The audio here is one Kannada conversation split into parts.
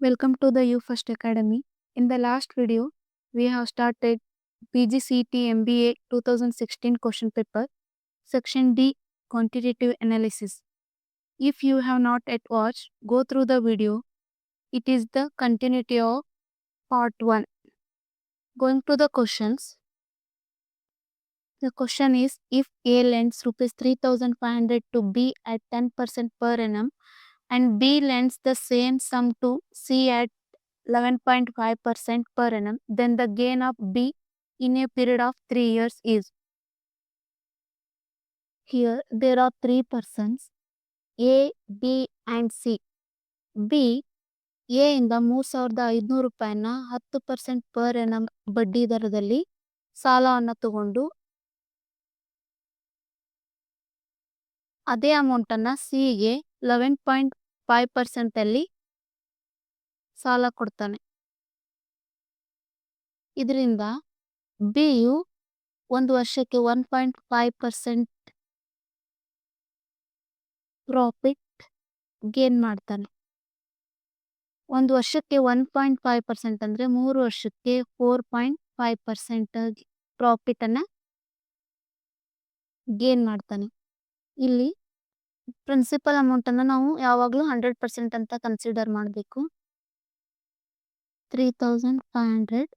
Welcome to the UFirst Academy. In the last video, we have started PGCET MBA 2016 question paper, Section D, Quantitative Analysis. If you have not yet watched, go through the video. It is the continuity of part 1. Going to the questions. The question is, if A lends rupees 3,500 to B at 10% per annum and B lends the same sum to C at 11.5% per annum, then the gain of B in a period of 3 years is. Here there are 3 persons A, B and C. B A ಇಂದ 3,500 ರೂಪಾಯಿನ 10% ಪರ್ ಎನಮ್ ಬಡ್ಡಿ ದರದಲ್ಲಿ ಸಾಲವನ್ನು ತಗೊಂಡು ಅದೇ ಅಮೌಂಟನ್ನು ಸಿಗೆ 11.5% ಅಲ್ಲಿ ಸಾಲ ಕೊಡ್ತಾನೆ. ಇದರಿಂದ ಬಿಯು ಒಂದು ವರ್ಷಕ್ಕೆ 1.5% ಪ್ರಾಫಿಟ್ ಗೇನ್ ಮಾಡ್ತಾನೆ. ಒಂದು ವರ್ಷಕ್ಕೆ 1.5% ಅಂದರೆ 3 ವರ್ಷಕ್ಕೆ 4.5% ಪ್ರಾಫಿಟ್ ಅನ್ನ ಗೇನ್ ಮಾಡ್ತಾನೆ. ಇಲ್ಲಿ ಪ್ರಿನ್ಸಿಪಲ್ ಅಮೌಂಟ್ ಅನ್ನ ನಾವು ಯಾವಾಗಲೂ 100% ಅಂತ ಕನ್ಸಿಡರ್ ಮಾಡಬೇಕು. 3,500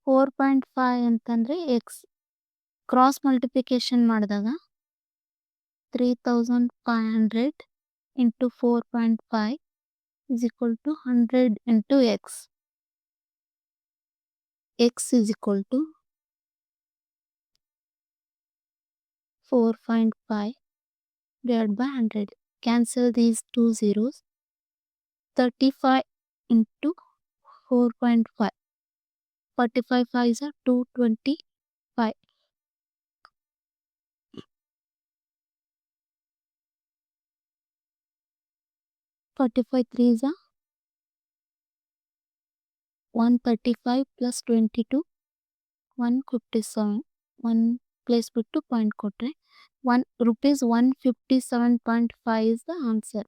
4.5 ಅಂತಂದ್ರೆ ಎಕ್ಸ್ ಕ್ರಾಸ್ ಮಲ್ಟಿಪ್ಲಿಕೇಶನ್ ಮಾಡಿದಾಗ 3,500 into 4.5 is equal to 100 into x. X is equal to 4.5 divided by 100. Cancel these two zeros. 35 into 4.5. 45 5s are 225. 45 3s are 135 plus 22 157. 1 place ಬಿಟ್ಟು ಪಾಯಿಂಟ್ ಕೊಟ್ರೆ rupees 157.5 is the answer.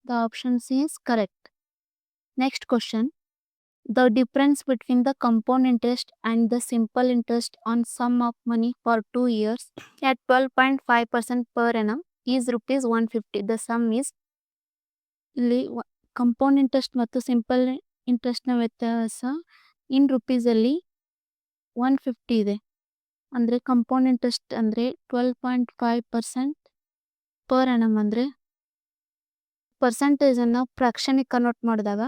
The option C is correct. Next question. The difference between the compound interest and the simple interest on sum of money for 2 years at 12.5% per annum is rupees 150. The sum is ಇಲ್ಲಿ ಕಂಪೌಂಡ್ ಇಂಟ್ರೆಸ್ಟ್ ಮತ್ತು ಸಿಂಪಲ್ ಇಂಟ್ರೆಸ್ಟ್ನ ವ್ಯತ್ಯಾಸ ಇನ್ ರುಪೀಸ್ ಅಲ್ಲಿ 150 ಇದೆ. ಅಂದರೆ ಕಂಪೌಂಡ್ ಇಂಟ್ರೆಸ್ಟ್ ಅಂದರೆ 12.5% ಪರ್ annum ಅಂದರೆ ಪರ್ಸೆಂಟೇಜನ್ನು ಫ್ರಾಕ್ಷನಿಗೆ ಕನ್ವರ್ಟ್ ಮಾಡಿದಾಗ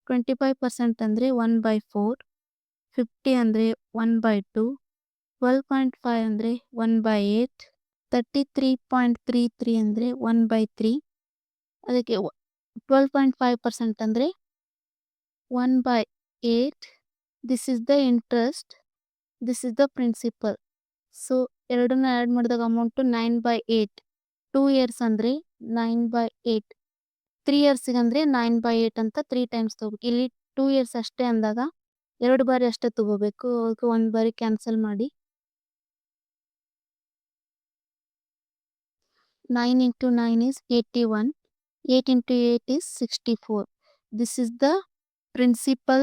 25% ಅಂದರೆ 1/4, 50 ಅಂದರೆ 1/2, 12.5 ಅಂದರೆ 1/8, 33.33 ಅಂದರೆ 1/3. ಅದಕ್ಕೆ 12.5% ಅಂದರೆ 1/8. This is the interest, this is the principal. So ಎರಡನ್ನ ಆ್ಯಡ್ ಮಾಡಿದಾಗ ಅಮೌಂಟು 9/8. 2 years ಅಂದರೆ 9/8. 3 yearsಗೆ ಅಂದರೆ 9/8 ಅಂತ 3 times ತಗೋಬೇಕು. ಇಲ್ಲಿ 2 years ಅಷ್ಟೇ ಅಂದಾಗ 2 ಬಾರಿ ಅಷ್ಟೇ ತಗೋಬೇಕು. ಅದಕ್ಕೆ 1 ಬಾರಿ ಕ್ಯಾನ್ಸಲ್ ಮಾಡಿ 9 into 9 is 81. 8 into 8 is 64. This is the principal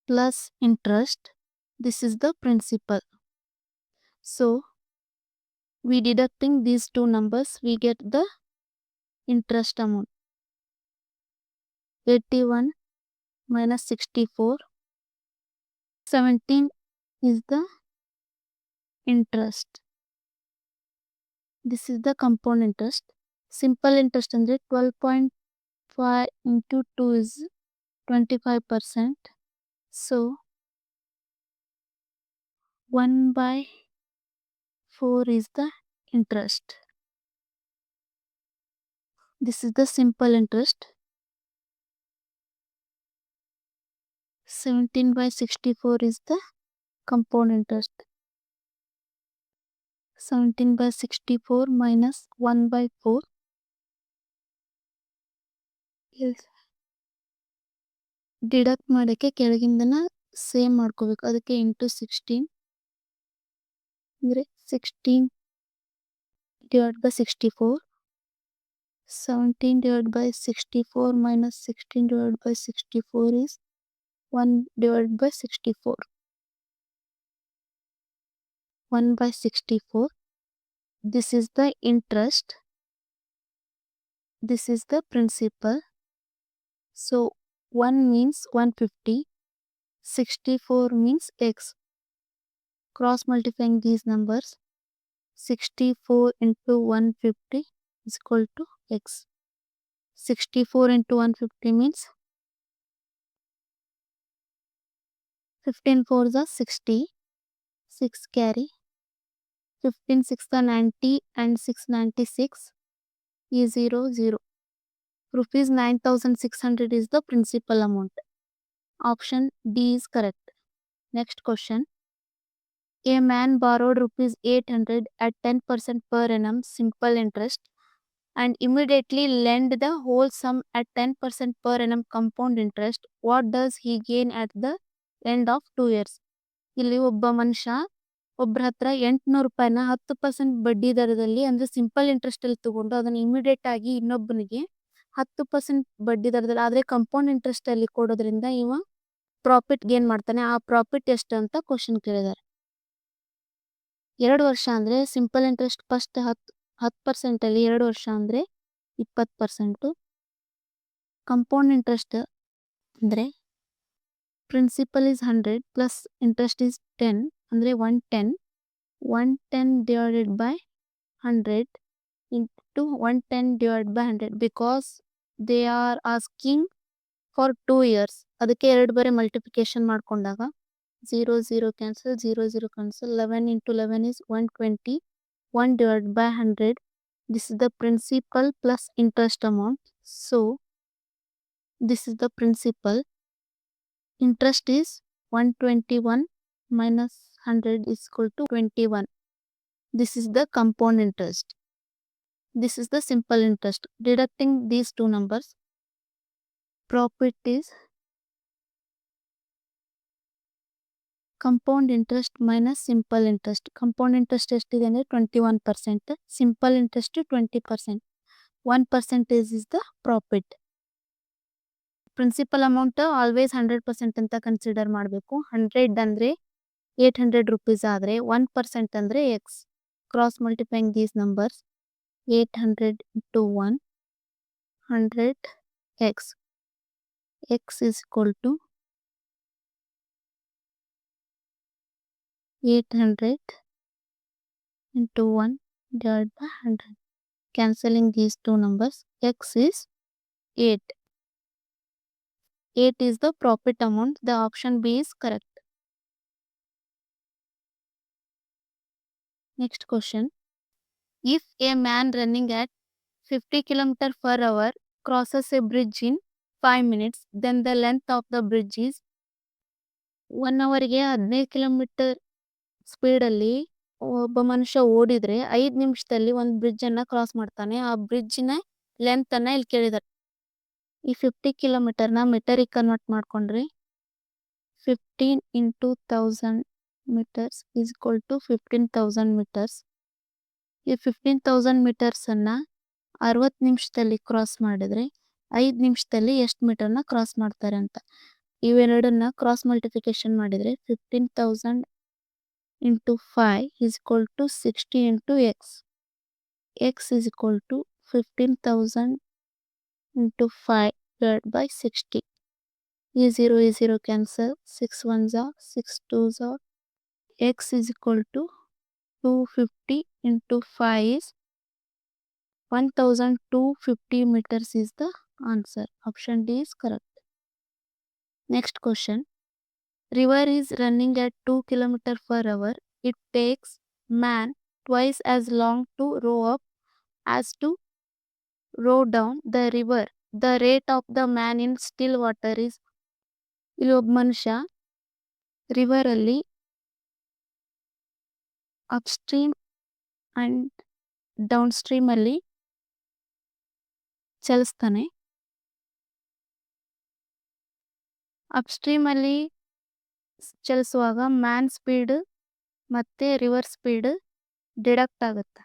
plus interest. This is the principal. So, we deducting these two numbers, we get the interest amount. 81 minus 64. 17 is the interest. This is the compound interest. Simple interest ಅಂದರೆ 12.5 into 2 is 25%. So 1/4 is the interest. This is the simple interest. 17/64 is the compound interest. 17/64 minus 1/4. Deduct ಮಾಡೋಕ್ಕೆ ಕೆಳಗಿಂದನ ಸೇಮ್ ಮಾಡ್ಕೋಬೇಕು. ಅದಕ್ಕೆ ಇಂಟು 16 ಅಂದರೆ 16 divided by 64. 17 divided by 64 minus 16 divided by 64 is 1 divided by 64. 1 by 64. This is the interest. This is the principal. So 1 means 150. 64 means x. Cross multiplying these numbers. 64 into 150 is equal to x. 64 into 150 means 15 4s are 60. 6 carry. 15 6 are 90 and 696 is 0 0. Rupees 9600 is the principal amount. Option D is correct. Next question. A man borrowed rupees 800 at 10% per annum simple interest and immediately lend the whole sum at 10% per annum compound interest. What does he gain at the end of 2 years? ಇಲ್ಲಿ ಒಬ್ಬ ಮನುಷ್ಯ ಒಬ್ಬರ ಹತ್ರ 800 ರೂಪಾಯಿನ 10% ಬಡ್ಡಿ ದರದಲ್ಲಿ ಅಂದ್ರೆ ಸಿಂಪಲ್ ಇಂಟ್ರೆಸ್ಟ್ ಅಲ್ಲಿ ತಗೊಂಡು ಅದನ್ನ ಇಮಿಡಿಯೇಟ್ ಆಗಿ ಇನ್ನೊಬ್ಬನಿಗೆ 10% ಬಡ್ಡಿ ದರದಲ್ಲಿ ಆದ್ರೆ ಕಂಪೌಂಡ್ ಇಂಟ್ರೆಸ್ಟ್ ಅಲ್ಲಿ ಕೊಡೋದ್ರಿಂದ ಇವ ಪ್ರಾಫಿಟ್ ಗೇನ್ ಮಾಡ್ತಾನೆ. ಆ ಪ್ರಾಫಿಟ್ ಎಷ್ಟು ಅಂತ ಕ್ವಶನ್ ಕೇಳಿದಾರೆ. 2 ವರ್ಷ ಅಂದ್ರೆ ಸಿಂಪಲ್ ಇಂಟ್ರೆಸ್ಟ್ ಫಸ್ಟ್ 10% ಅಲ್ಲಿ 2 ವರ್ಷ ಅಂದ್ರೆ 20%. ಕಂಪೌಂಡ್ ಇಂಟ್ರೆಸ್ಟ್ ಅಂದ್ರೆ principal is 100 plus interest is 10 ಅಂದ್ರೆ 110. 110 divided by 100 into 110 divided by 100 because they are asking for 2 years. ಅದಕ್ಕೆ 2 ಬಾರಿ ಮಲ್ಟಿಪ್ಲಿಕೇಶನ್ ಮಾಡ್ಕೊಂಡಾಗ 0 0 cancel 0 0 cancel 11 into 11 is 120. 1 divided by 100. This is the principal plus interest amount. So this is the principal. Interest is 121 minus 100 is equal to 21. This is the compound interest. This is the simple interest. Deducting these two numbers, profit is compound interest minus simple interest. Compound interest ಎಷ್ಟಿದೆ ಅಂದ್ರೆ 21%. Simple interest 20%. 1% is the profit. Principal amount always 100% ಅಂತ ಕನ್ಸಿಡರ್ ಮಾಡಬೇಕು. 100 ಅಂದ್ರೆ 800 rupees ಆದರೆ 1% ಅಂದ್ರೆ x. Cross multiplying these numbers 800 into 1 100 x. X is equal to 800 into 1 divided by 100. Cancelling these two numbers, x is 8. 8 is the profit amount. The option B is correct. Next question. If a man running at 50 km per hour crosses a bridge in 5 minutes, then the length of the bridge is 1 hourಗೆ 15 kilometre ಸ್ಪೀಡಲ್ಲಿ ಒಬ್ಬ ಮನುಷ್ಯ ಓಡಿದ್ರೆ 5 ನಿಮಿಷದಲ್ಲಿ ಒಂದು ಬ್ರಿಡ್ಜ್ ಅನ್ನ ಕ್ರಾಸ್ ಮಾಡ್ತಾನೆ. ಆ ಬ್ರಿಡ್ಜಿನ ಲೆಂತ್ ಅನ್ನ ಇಲ್ಲಿ ಕೇಳಿದಾರೆ. ಈ 50 ಕಿಲೋಮೀಟರ್ನ ಮೀಟರಿಗೆ ಕನ್ವರ್ಟ್ ಮಾಡ್ಕೊಂಡ್ರೆ 15 into 1000 meters is equal to 15,000 meters. ಈ 15,000 meters ಅನ್ನ 60 ನಿಮಿಷದಲ್ಲಿ ಕ್ರಾಸ್ ಮಾಡಿದ್ರೆ 5 ನಿಮಿಷದಲ್ಲಿ ಎಷ್ಟು ಮೀಟರ್ನ ಕ್ರಾಸ್ ಮಾಡ್ತಾರೆ ಅಂತ. ಇವೆರಡನ್ನ ಕ್ರಾಸ್ ಮಲ್ಟಿಪ್ಲಿಕೇಶನ್ ಮಾಡಿದ್ರೆ 15,000 into 5 is equal to 60 into x. X is equal to 15,000 into 5 divided by 60. E 0 cancel. 6 1s are 6 2s are. X is equal to 250 into 5 is 1250 meters is the answer. Option D is correct. Next question. River is running at 2 km per hour. It takes man twice as long to row up as to row down the river. The rate of the man in still water is. ಇಲ್ಲಿ ಒಬ್ಬ ಮನುಷ್ಯ ರಿವರ್ ಅಲ್ಲಿ ಅಪ್ಸ್ಟ್ರೀಮ್ ಅಂಡ್ ಡೌನ್ ಸ್ಟ್ರೀಮ್ ಅಲ್ಲಿ ಚಲಿಸ್ತಾನೆ. ಅಪ್ಸ್ಟ್ರೀಮ್ ಅಲ್ಲಿ ಚಲಿಸುವಾಗ ಮ್ಯಾನ್ ಸ್ಪೀಡ್ ಮತ್ತೆ ರಿವರ್ ಸ್ಪೀಡ್ ಡಿಡಕ್ಟ್ ಆಗುತ್ತೆ.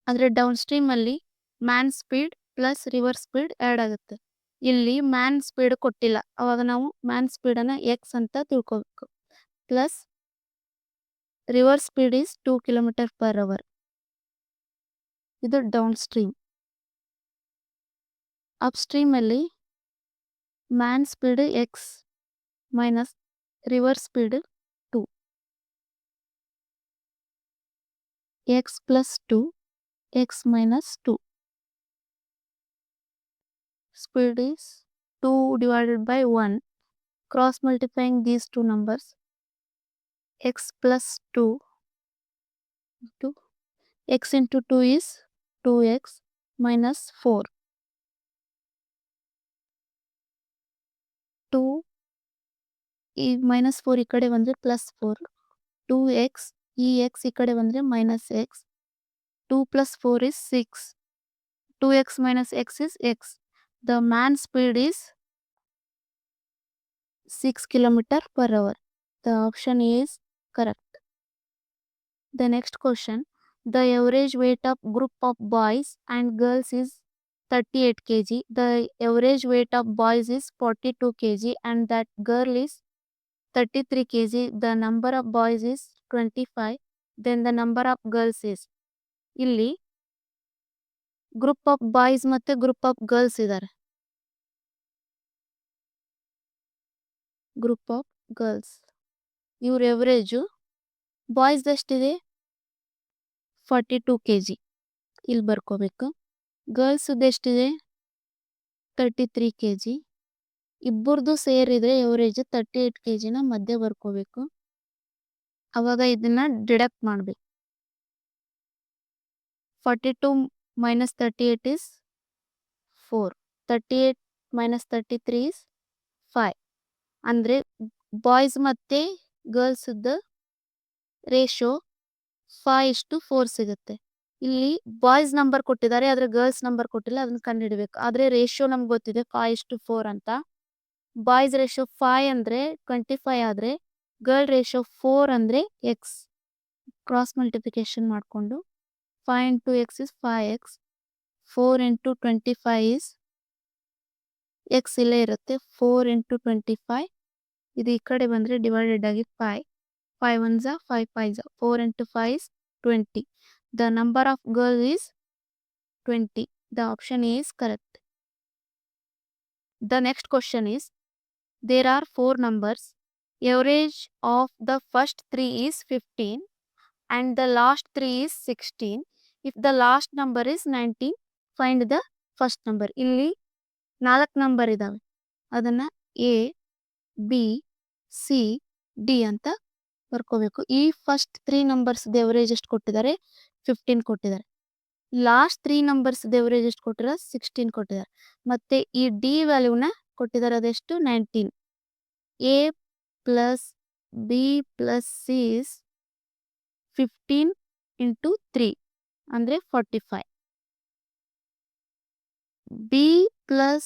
ಆದರೆ ಡೌನ್ ಸ್ಟ್ರೀಮ್ ಅಲ್ಲಿ man speed plus reverse speed add ಆಗುತ್ತೆ. ಇಲ್ಲಿ ಮ್ಯಾನ್ ಸ್ಪೀಡ್ ಕೊಟ್ಟಿಲ್ಲ, ಅವಾಗ ನಾವು ಮ್ಯಾನ್ ಸ್ಪೀಡನ್ನು ಎಕ್ಸ್ ಅಂತ ತಿಳ್ಕೊಬೇಕು. Plus reverse speed is 2 km/h. ಇದು ಡೌನ್ ಸ್ಟ್ರೀಮ್. ಅಪ್ ಸ್ಟ್ರೀಮಲ್ಲಿ man speed x minus river's speed 2. X plus 2 x minus 2. Speed is 2 divided by 1. Cross multiplying these two numbers, x plus 2 into x into 2 is 2x minus 4. 2 ಈ ಮೈನಸ್ 4 ಈ ಕಡೆ ಬಂದರೆ ಪ್ಲಸ್ 4. 2x ಈ x ಈ ಕಡೆ ಬಂದರೆ minus x. 2 plus 4 is 6. 2x minus x is x. The man speed is 6 km/h. The option is correct. The next question. The average weight of group of boys and girls is 38 kg. The average weight of boys is 42 kg and that girl is 33 kg. The number of boys is 25. Then the number of girls is. ಇಲ್ಲಿ ಗ್ರೂಪ್ ಆಫ್ ಬಾಯ್ಸ್ ಮತ್ತು ಗ್ರೂಪ್ ಆಫ್ ಗರ್ಲ್ಸ್ ಇದ್ದಾರೆ. ಗ್ರೂಪ್ ಆಫ್ ಗರ್ಲ್ಸ್ ಇವ್ರ ಎವರೇಜು ಬಾಯ್ಸ್ ಎಷ್ಟಿದೆ 42 kg ಇಲ್ಲಿ ಬರ್ಕೋಬೇಕು. ಗರ್ಲ್ಸ್ದು ಎಷ್ಟಿದೆ 33 kg. ಇಬ್ಬರದು ಸೇರಿದರೆ ಎವರೇಜ್ 38 kgನ ಮಧ್ಯೆ ಬರ್ಕೋಬೇಕು. ಅವಾಗ ಇದನ್ನ ಡಿಡಕ್ಟ್ ಮಾಡಬೇಕು. 42 minus 38 is 4. 38 minus 33 is 5. ಅಂದರೆ ಬಾಯ್ಸ್ ಮತ್ತು ಗರ್ಲ್ಸ್ದು ರೇಷೋ 5:4 ಸಿಗುತ್ತೆ. ಇಲ್ಲಿ ಬಾಯ್ಸ್ ನಂಬರ್ ಕೊಟ್ಟಿದ್ದಾರೆ, ಆದರೆ ಗರ್ಲ್ಸ್ ನಂಬರ್ ಕೊಟ್ಟಿಲ್ಲ, ಅದನ್ನ ಕಂಡುಹಿಡಬೇಕು. ಆದರೆ ರೇಷೋ ನಮ್ಗೆ ಗೊತ್ತಿದೆ 5:4 ಅಂತ. ಬಾಯ್ಸ್ ರೇಷೋ 5 ಅಂದರೆ 25 ಆದರೆ ಗರ್ಲ್ ರೇಷೋ 4 ಅಂದರೆ ಎಕ್ಸ್. ಕ್ರಾಸ್ ಮಲ್ಟಿಪ್ಲಿಕೇಶನ್ ಮಾಡಿಕೊಂಡು 5 into x is 5x. 4 into 25 is x ಇಲ್ಲೇ ಇರುತ್ತೆ. 4 into 25 ಇದು ಈ ಕಡೆ ಬಂದರೆ ಡಿವೈಡೆಡ್ ಆಗಿ 5. 5 1s 5 5s 4 into 5 is 20. The number of girls is 20. The option A is correct. The next question is, there are 4 numbers. Average of the first 3 is 15 and the last 3 is 16. If the last number is 19, find the first number. ಇಲ್ಲಿ 4 ನಂಬರ್ ಇದಾವೆ, ಅದನ್ನು A, B, C, D ಅಂತ ಬರ್ಕೋಬೇಕು. ಈ ಫಸ್ಟ್ 3 ನಂಬರ್ಸ್ದು ಎವರೇಜ್ ಎಷ್ಟು ಕೊಟ್ಟಿದ್ದಾರೆ 15 ಕೊಟ್ಟಿದ್ದಾರೆ. ಲಾಸ್ಟ್ 3 ನಂಬರ್ಸ್ದು ಎವರೇಜ್ ಎಷ್ಟು ಕೊಟ್ಟಿದ್ದಾರೆ 16 ಕೊಟ್ಟಿದ್ದಾರೆ. ಮತ್ತು ಈ ಡಿ ವ್ಯಾಲ್ಯೂನ ಕೊಟ್ಟಿದ್ದಾರೆ, ಅದೆಷ್ಟು 19. A plus B plus C is 15 into 3 ಅಂದರೆ 45. B plus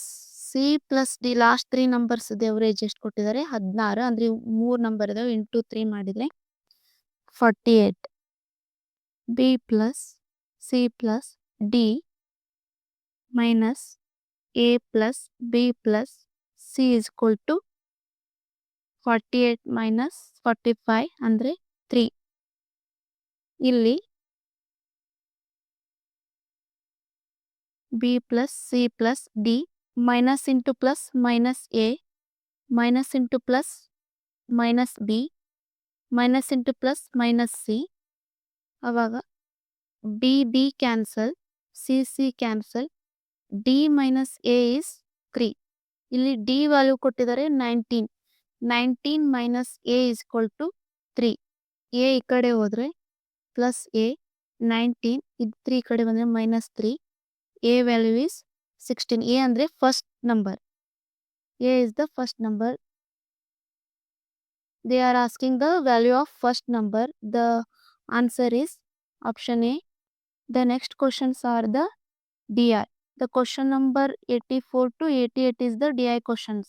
C plus D last 3 ನಂಬರ್ಸ್ದು ಎವರೇಜ್ ಎಷ್ಟು ಕೊಟ್ಟಿದ್ದಾರೆ 16. ಅಂದರೆ 3 ನಂಬರ್ ಇದಾವೆ, ಇಂಟು 3 ಮಾಡಿದರೆ 48. B plus C plus D minus A plus B plus C is equal to 48 minus 45 ಅಂದರೆ 3. ಇಲ್ಲಿ B plus C plus D minus into plus minus A minus into plus minus B minus into plus minus C. ಅವಾಗ B B cancel, C C cancel, D minus A is 3. ಇಲ್ಲಿ D ವ್ಯಾಲ್ಯೂ ಕೊಟ್ಟಿದ್ದಾರೆ 19. 19 minus A is equal to 3. A ಈ ಕಡೆ ಹೋದರೆ ಪ್ಲಸ್ A, 19 ಇದು 3 ಈ ಕಡೆ ಬಂದರೆ minus 3. A value is 16. A ಅಂದರೆ first number. A is the first number. They are asking the value of first number. The answer is option A. The next questions are the DI. The question number 84 to 88 is the DI questions.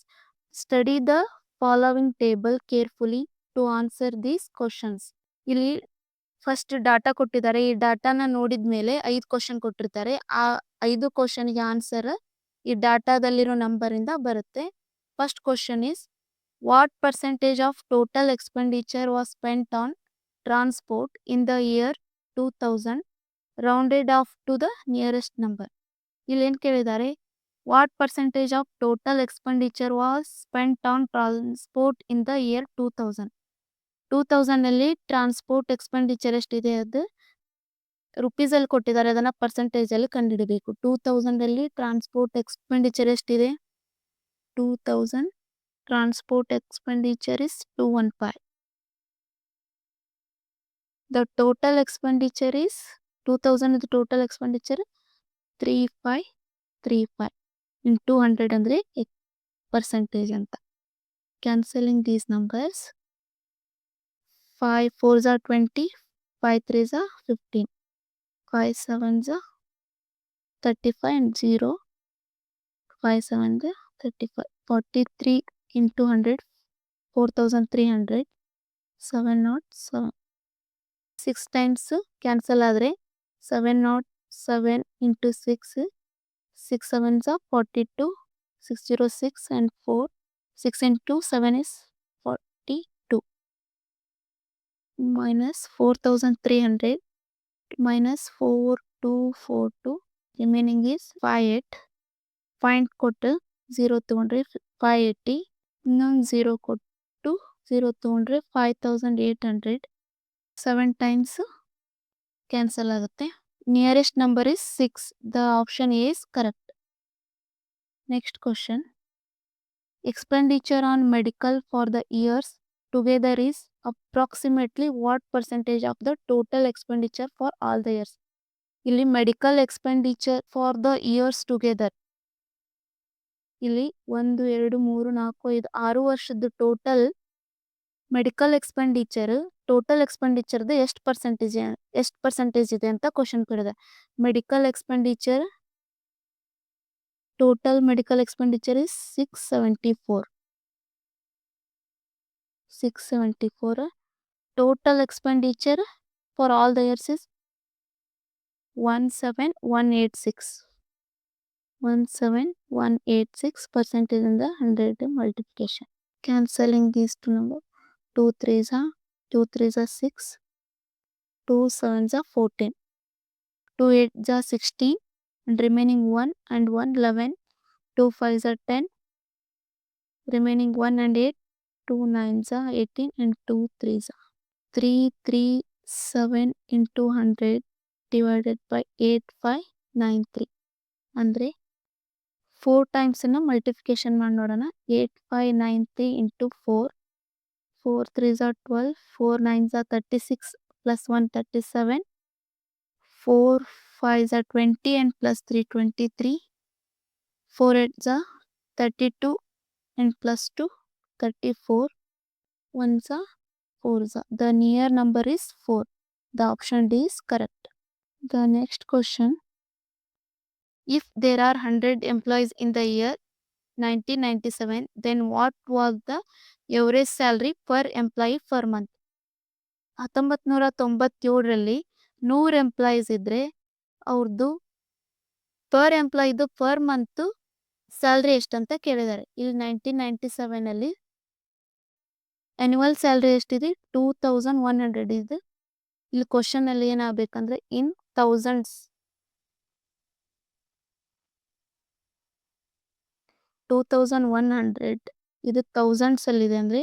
Study the following table carefully to answer these questions. ಇಲ್ಲಿ ಫಸ್ಟ್ ಡಾಟಾ ಕೊಟ್ಟಿದ್ದಾರೆ. ಈ ಡಾಟಾನ ನೋಡಿದ ಮೇಲೆ 5 ಕ್ವಶನ್ ಕೊಟ್ಟಿರ್ತಾರೆ. ಆ 5 ಕ್ವಶನ್ಗೆ ಆನ್ಸರ್ ಈ ಡಾಟಾದಲ್ಲಿರೋ ನಂಬರಿಂದ ಬರುತ್ತೆ. First question is what percentage of total expenditure was spent on transport in the year 2000 rounded off to the nearest number. ಇಲ್ಲಿ ಏನು ಕೇಳಿದ್ದಾರೆ, what percentage of total expenditure was spent on transport in the year 2000. 2000 transport expenditure ಎಷ್ಟಿದೆ ಅದು ರುಪೀಸಲ್ಲಿ ಕೊಟ್ಟಿದ್ದಾರೆ, ಅದನ್ನು ಪರ್ಸೆಂಟೇಜಲ್ಲಿ ಕಂಡುಹಿಡಬೇಕು. 2000 ಟ್ರಾನ್ಸ್ಪೋರ್ಟ್ ಎಕ್ಸ್ಪೆಂಡಿಚರ್ ಎಷ್ಟಿದೆ, 2000 transport expenditure is 215. The total expenditure is 2000 total expenditure 3535 ಇನ್ 200 ಅಂದರೆ ಪರ್ಸೆಂಟೇಜ್ ಅಂತ. Cancelling these numbers 5 4s are 20, 5 3s are 15, 5 7s are 35 and 0, 5 7s are 35, 43 into 100, 4300, 707. 6 times cancel ಆದರೆ 707 into 6, 6 7s are 42, 606 and 4, 6 into 7 is 42, minus 4300 minus 4242, remaining is 58. Point ಕೊಟ್ಟು 0 ತೊಗೊಂಡ್ರೆ 580, ಇನ್ನೊಂದು 0 ಕೊಟ್ಟು 0 ತೊಗೊಂಡ್ರೆ 5800. 7 ಟೈಮ್ಸ್ ಕ್ಯಾನ್ಸಲ್ ಆಗುತ್ತೆ. Nearest number is 6. The option A is correct. Next question, expenditure on medical for the years together is approximately what percentage of the total expenditure for all the years. ಇಲ್ಲಿ medical expenditure for the years together, ಇಲ್ಲಿ 1 2 3 4 5 6 ವರ್ಷದ ಟೋಟಲ್ ಮೆಡಿಕಲ್ ಎಕ್ಸ್ಪೆಂಡಿಚರ್ದು ಎಷ್ಟು ಪರ್ಸೆಂಟೇಜ್ ಇದೆ ಅಂತ ಕ್ವಶನ್ ಕೇಳಿದೆ. Medical expenditure total medical expenditure is 674. Total expenditure for all the years is 17186. 17186 percentage in the 100 multiplication. Cancelling these two numbers, 2 3s are 6, 2 7s are 14, 2 8s are 16 and remaining 1 and 1 11, 2 5s are 10, remaining 1 and 8, 2 9s are 18 and 2 3s are 337 into 100 divided by 8593 ಅಂದರೆ 4 ಟೈಮ್ಸನ್ನು ಮಲ್ಟಿಫಿಕೇಶನ್ ಮಾಡಿ ನೋಡೋಣ. 8593 into 4, 4 3s are 12, 4 9s are 36 plus 1 37, 4 5s are 20 and plus 3 23, 4 8s are 32 and plus 2 34, 1s are 4s are. The near number is 4. The option D is correct. The next question, if there are 100 employees in the year 1997, then what was the average salary per employee per month? 1997 100 employees ಇದ್ರೆ ಅವ್ರದ್ದು ಪರ್ ಎಂಪ್ಲಾಯಿದು ಪರ್ ಮಂತ್ ಸ್ಯಾಲ್ರಿ ಎಷ್ಟಂತ ಕೇಳಿದ್ದಾರೆ. ಇಲ್ಲಿ 1997 ಆ್ಯನ್ಯುವಲ್ ಸ್ಯಾಲ್ರಿ ಎಷ್ಟಿದೆ, 2100 ಇದೆ. ಇಲ್ಲಿ ಕ್ವಶನ್ ಅಲ್ಲಿ ಏನಾಗಬೇಕಂದ್ರೆ ಇನ್ ಥೌಸಂಡ್ಸ್, 2100 ಇದು ಥೌಸಂಡ್ಸ್ ಅಲ್ಲಿದೆ ಅಂದರೆ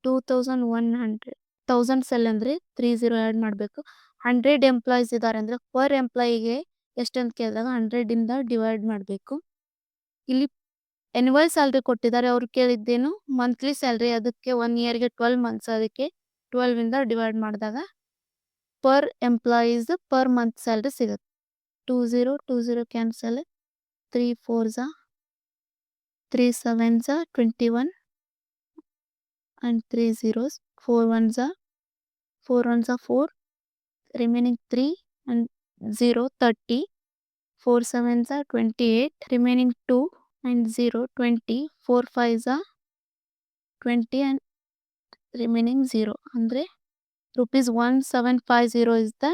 2100 ಥೌಸಂಡ್ಸ್ ಅಲ್ಲಿ ಅಂದರೆ 30 ಆ್ಯಡ್ ಮಾಡಬೇಕು. 100 ಎಂಪ್ಲಾಯೀಸ್ ಇದ್ದಾರೆ ಅಂದರೆ ಪರ್ ಎಂಪ್ಲಾಯಿಗೆ ಎಷ್ಟಂತ ಕೇಳಿದಾಗ 100ಇಂದ ಡಿವೈಡ್ ಮಾಡಬೇಕು. ಇಲ್ಲಿ ಆ್ಯನ್ಯುವಲ್ ಸ್ಯಾಲ್ರಿ ಕೊಟ್ಟಿದ್ದಾರೆ, ಅವ್ರು ಕೇಳಿದ್ದೇನು ಮಂತ್ಲಿ ಸ್ಯಾಲ್ರಿ, ಅದಕ್ಕೆ 1 ಇಯರ್ಗೆ 12 ಮಂತ್ಸ್, ಅದಕ್ಕೆ 12ಇಂದ ಡಿವೈಡ್ ಮಾಡಿದಾಗ per employees per month salary ಸಿಗುತ್ತೆ. 20 cancel, 3 4s are 3 7s are 21 and 3 zeros, 4 1s are 4, remaining 3 and 0 30, 4 7s are 28, remaining 2 and 0 20, 4 5s are 20 and remaining 0 ಅಂದರೆ rupees 1750 is the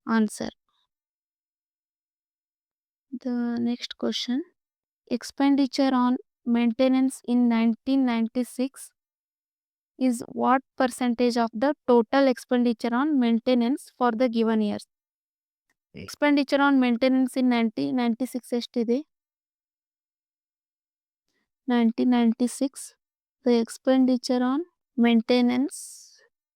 answer. The next question. Expenditure on maintenance in 1996 is what percentage of the total expenditure on maintenance for the given years? Expenditure on maintenance in 1996 ಎಷ್ಟಿದೆ? 1996 the expenditure on maintenance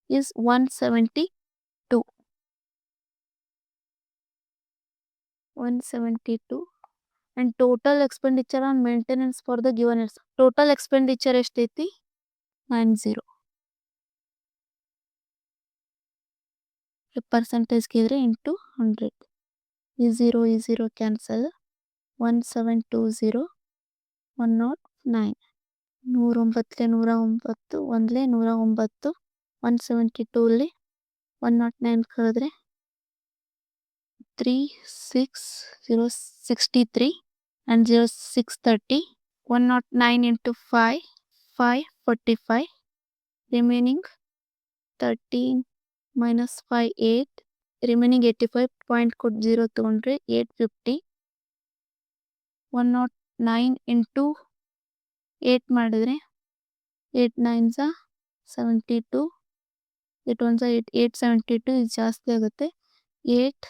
is 172 and total expenditure on maintenance for the given years. Total expenditure ಎಷ್ಟೈತಿ? 90. percentage ಗಿದ್ರೆ into 100. ಈ 0 cancel. 1720 109 109 ಒಂದ್ಲೆ 109 172 109 ಕಳೆದ್ರೆ 36063 and 0630 109 into 5 545 remaining 13 minus 5 8 remaining 85 point ಕೊಟ್ಟು 0 ತಗೊಂಡ್ರೆ 850 109 into 8 ಮಾಡಿದ್ರೆ 8 9s 72 8 1s 8 872 ಇದು ಜಾಸ್ತಿ ಆಗುತ್ತೆ 8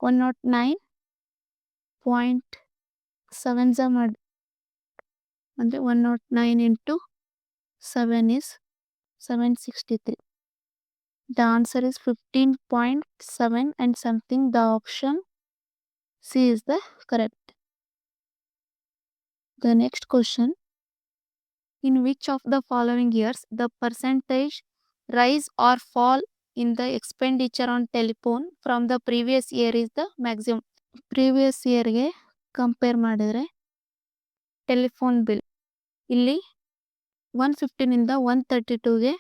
109.7 ಮಾಡಿ ಅಂದರೆ 109 into 7 is 763. The answer is 15.7 and something. The option C is the correct. The next question. In which of the following years the percentage rise or fall in the expenditure on telephone from the previous year is the maximum? Previous year ಗೆ ಕಂಪೇರ್ ಮಾಡಿದ್ರೆ ಟೆಲಿಫೋನ್ ಬಿಲ್ ಇಲ್ಲಿ 115 132ಗೆ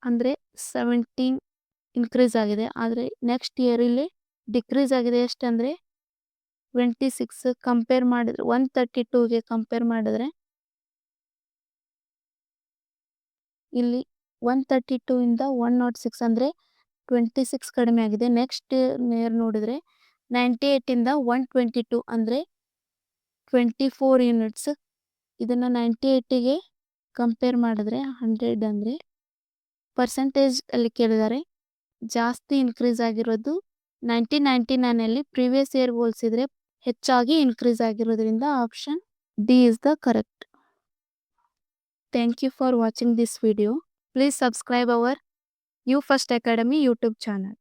ಅಂದರೆ 17 ಇನ್ಕ್ರೀಸ್ ಆಗಿದೆ. ಆದರೆ ನೆಕ್ಸ್ಟ್ ಇಯರ್ ಇಲ್ಲಿ ಡಿಕ್ರೀಸ್ ಆಗಿದೆ. ಎಷ್ಟಂದರೆ 26 ಕಂಪೇರ್ ಮಾಡಿದ್ರೆ 132ಗೆ ಕಂಪೇರ್ ಮಾಡಿದ್ರೆ ಇಲ್ಲಿ 132 ಇಂದ 106 ಅಂದರೆ 26 ಕಡಿಮೆ ಆಗಿದೆ. ನೆಕ್ಸ್ಟ್ ಇಯರ್ ನೋಡಿದ್ರೆ 98 ಇಂದ 122 ಅಂದರೆ 24 ಯೂನಿಟ್ಸ್. ಇದನ್ನು 98ಗೆ ಕಂಪೇರ್ ಮಾಡಿದ್ರೆ 100 ಅಂದರೆ ಪರ್ಸೆಂಟೇಜ್ ಅಲ್ಲಿ ಕೇಳಿದ್ದಾರೆ. ಜಾಸ್ತಿ ಇನ್ಕ್ರೀಸ್ ಆಗಿರೋದು 1999 ಪ್ರೀವಿಯಸ್ ಇಯರ್ ಹೋಲಿಸಿದ್ರೆ ಹೆಚ್ಚಾಗಿ ಇನ್ಕ್ರೀಸ್ ಆಗಿರೋದ್ರಿಂದ option D is the correct. Thank you for watching this video. Please subscribe our U First Academy YouTube channel.